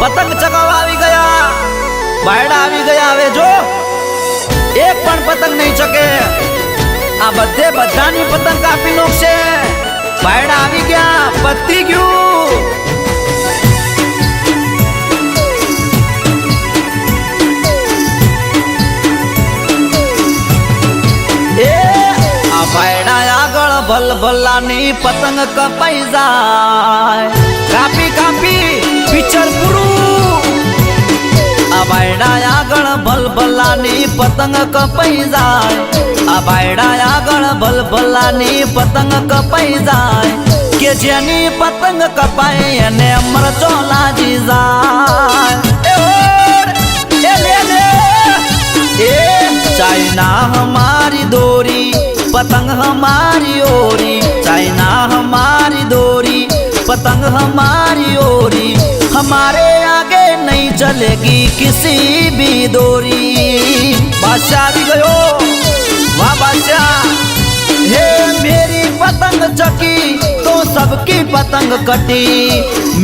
पतंग चगावा આવી ગયા, બાયડા આવી ગયા। હવે જો એક પણ પતંગ નહીં ચકે, આ બધે બધાની પતંગ કાપી નાખશે। બાયડા આવી ગયા, પતી ગયું। बायड़ा आगळ भलभलानी पतंग कपाई जाय, कापी कापी पिक्चर पुरू। आ बायड़ा आगळ भलभलानी पतंग कपाई जाय, आ बायड़ा आगळ भलभलानी पतंग कपाई जाय। के जेनी पतंग कपाई एने मरचो लाजी जाय। ए ले ले ए चाइना हमारी दोरी, पतंग हमारी ओरी, चाइना हमारी दोरी, पतंग हमारी ओरी। हमारे आगे नहीं चलेगी किसी भी दोरी। बादशाह भी गयो, वाह बादशाह। हे मेरी पतंग चकी तो सबकी पतंग कटी,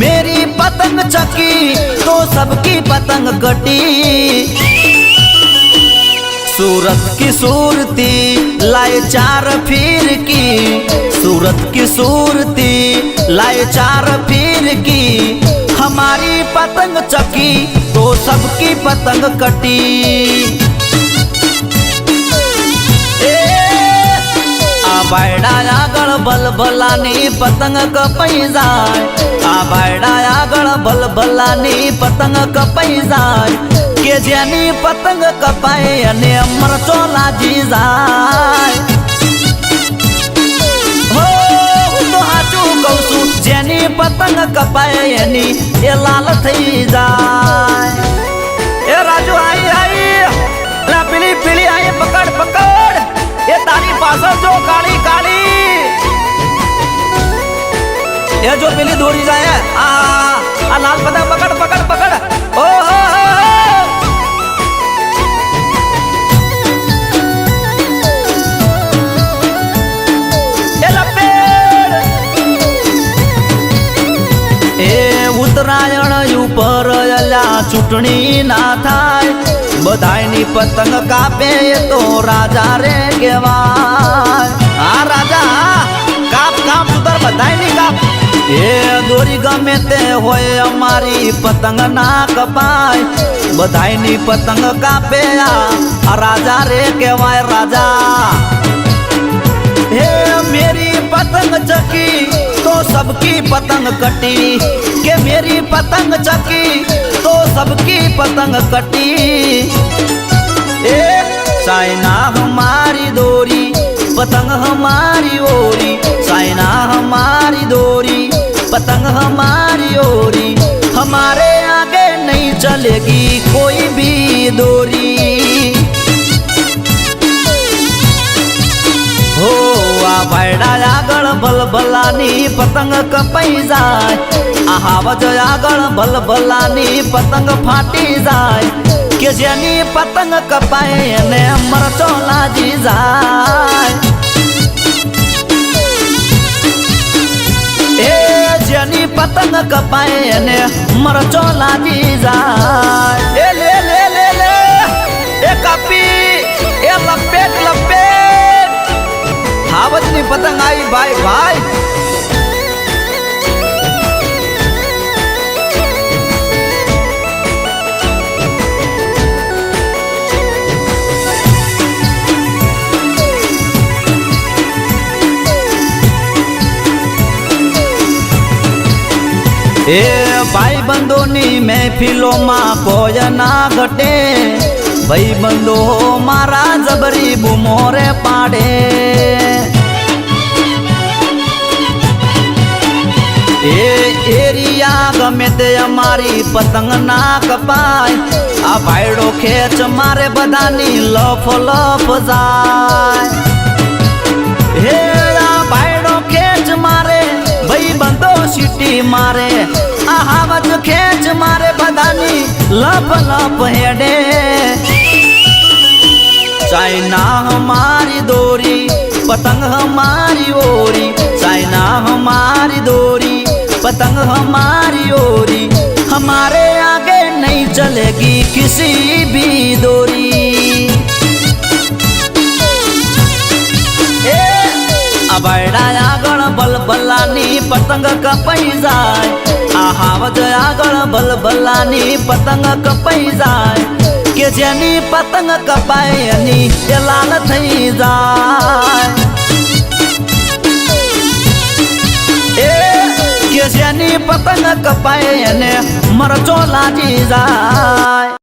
मेरी पतंग चकी तो सबकी पतंग कटी। सूरत की सूरती लाए चार फिर की, सूरत की सूरती लाए चार फिर की। हमारी पतंग चकी तो सबकी पतंग कटी। आ बायड़ा आगळ भलभलानी पतंग कपाई जाय, आ बायड़ा आगळ भलभलानी पतंग कपाई जाय। के जेनी पतंग कपाए अने मरचो लाजी जाय। हो तो हाचू कहूं छू, जेनी पतंग कपाए एनी ए लाल थई जाय। ए राजू आई आई, ला पीली पीली आई, पकड़ पकड़। ए तारी पाछळ जो काली काली, ए जो पीली दोरी जाए। आ लाल पतंग पकड़ पकड़ पकड़। ओ हो उत्तरायण ऊपर अल्या चूंटणी ना थाय, बधाईनी पतंग कापे तो राजा रे कहेवाय। आ राजा काप काप सुतर बधाईनी काप। ए दोरी गमे ते होय अमारी पतंग ना कपाय, बधाईनी पतंग कापे आ राजा रे कहेवाय राजा। हे मेरी पतंग चकी तो सबकी पतंग कटी, के मेरी पतंग चकी तो सबकी पतंग कटी। ए चाइना हमारी दोरी, पतंग हमारी ओरी, चाइना हमारी दोरी, पतंग हमारी ओरी। हमारे आगे नहीं चलेगी कोई भी दोरी। हो आ बायड़ा आगळ भलभलानी पतंग कपाई जाय, आ हावज आगळ भलभलानी पतंग फाटी जाय। के जेनी पतंग कपाए एने मरचो लाजी जाय। ए जेनी पतंग कपाए एने मरचो लाजी जाय। ए ले ले ले ले, ए कापी, ए लपेट लपेट। हावजनी पतंग आई भाई भाई। ए भाई बंदोनी महफिलों मां कोय ना घटे, भाई बंदो मारा जबरी बुमोरे पाड़े। ए एरिया गमे ते अमारी पतंग ना कपाय, आ भाईड़ो खेच मारे बदानी लफ लफ जाय। हे आ भाईड़ो खेच मारे, भाई बंदो सीटी मारे, आ हावज खेच मारे बदानी लफ लफ हेडे। चाइना हमारी दोरी, पतंग हमारी ओरी, चाइना हमारी दोरी, पतंग हमारी ओरी। हमारे चलेगी किसी भी डोरी। अबैड़ा आगळ बलबलानी पतंग कपाई जाय, आहावज आगळ बलबलानी पतंग कपाई जाय, के जेनी पतंग कपाय एनी ए लाल थई जाय। के जेनी पतंग कपाय एने मरचो लाजी जाय।